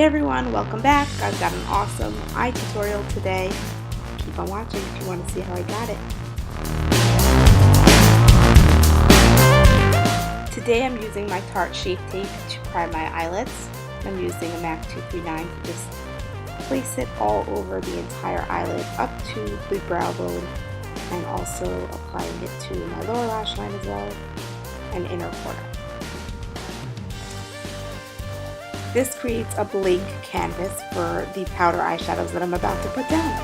Hey everyone, welcome back. I've got an awesome eye tutorial today. Keep on watching if you want to see how I got it. Today I'm using my Tarte Shape Tape to prime my eyelids. I'm using a MAC 239 to just place it all over the entire eyelid up to the brow bone, and also applying it to my lower lash line as well and inner corner. This creates a blank canvas for the powder eyeshadows that I'm about to put down.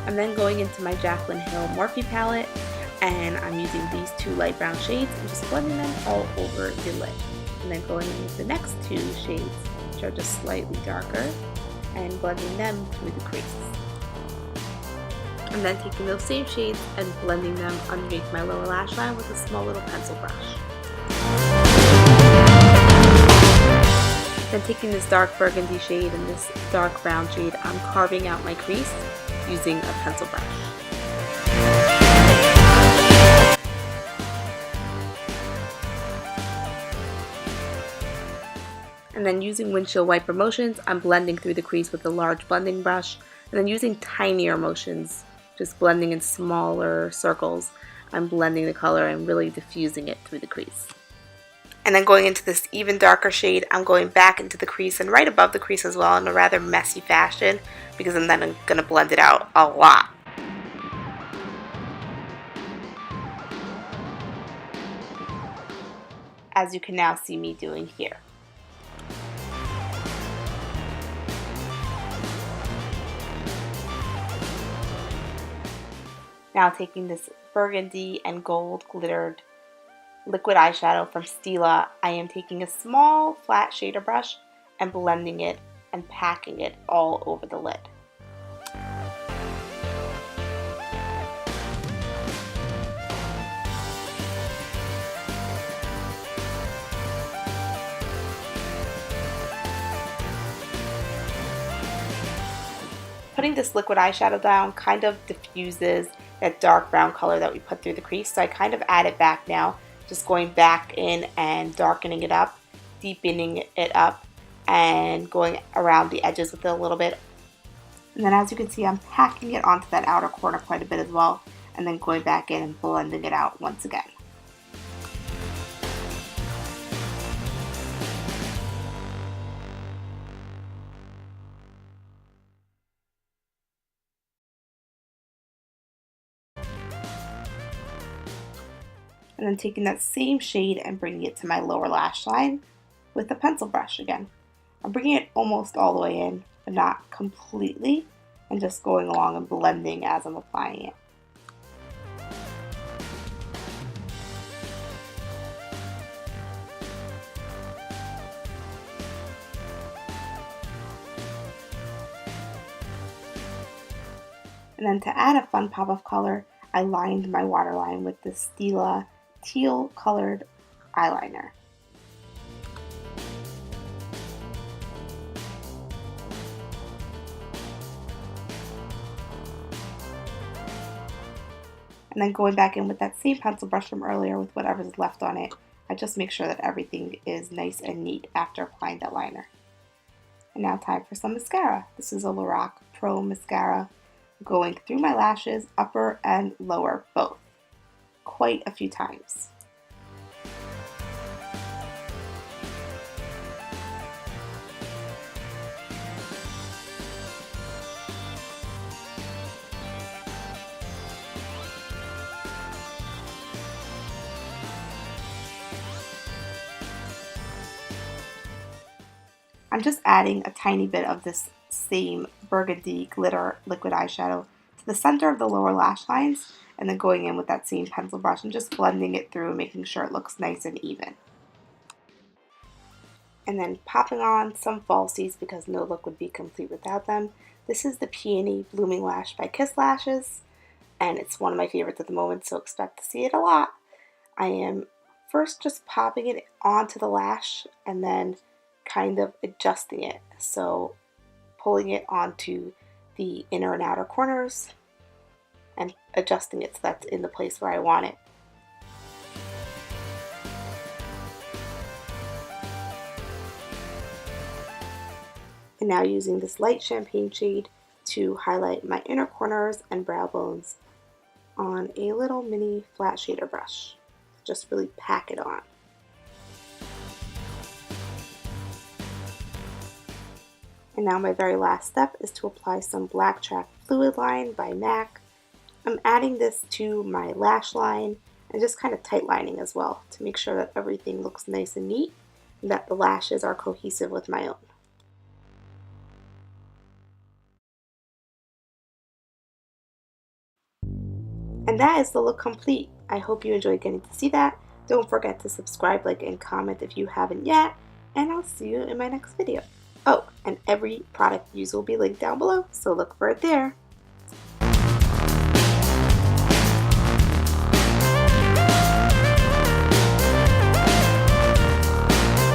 I'm then going into my Jaclyn Hill Morphe palette, and I'm using these two light brown shades and just blending them all over the lid. And then going into the next two shades, which are just slightly darker, and blending them through the crease. And then taking those same shades and blending them underneath my lower lash line with a small little pencil brush. Then taking this dark burgundy shade and this dark brown shade, I'm carving out my crease using a pencil brush. And then using windshield wiper motions, I'm blending through the crease with a large blending brush, and then using tinier motions, just blending in smaller circles, I'm blending the color and really diffusing it through the crease. And then going into this even darker shade, I'm going back into the crease and right above the crease as well in a rather messy fashion, because then I'm going to blend it out a lot. As you can now see me doing here. Now taking this burgundy and gold glittered liquid eyeshadow from Stila, I am taking a small flat shader brush and blending it and packing it all over the lid. Putting this liquid eyeshadow down kind of diffuses that dark brown color that we put through the crease, so I kind of add it back now, just going back in and darkening it up, deepening it up, and going around the edges with it a little bit. And then as you can see, I'm packing it onto that outer corner quite a bit as well, and then going back in and blending it out once again. And then taking that same shade and bringing it to my lower lash line with a pencil brush again. I'm bringing it almost all the way in, but not completely, and just going along and blending as I'm applying it. And then to add a fun pop of color, I lined my waterline with the Stila Teal colored eyeliner. And then going back in with that same pencil brush from earlier with whatever's left on it, I just make sure that everything is nice and neat after applying that liner. And now time for some mascara. This is a Lorac Pro mascara, going through my lashes, upper and lower both, quite a few times. I'm just adding a tiny bit of this same burgundy glitter liquid eyeshadow to the center of the lower lash lines, and then going in with that same pencil brush and just blending it through, making sure it looks nice and even. And then popping on some falsies because no look would be complete without them. This is the Peony Blooming Lash by Kiss Lashes, and it's one of my favorites at the moment, so expect to see it a lot. I am first just popping it onto the lash and then kind of adjusting it, so pulling it onto the inner and outer corners and adjusting it so that's in the place where I want it. And now using this light champagne shade to highlight my inner corners and brow bones on a little mini flat shader brush. Just really pack it on. And now my very last step is to apply some Blacktrack Fluidline by M.A.C. I'm adding this to my lash line and just kind of tight lining as well to make sure that everything looks nice and neat and that the lashes are cohesive with my own. And that is the look complete. I hope you enjoyed getting to see that. Don't forget to subscribe, like, and comment if you haven't yet, and I'll see you in my next video. Oh, and every product used will be linked down below, so look for it there.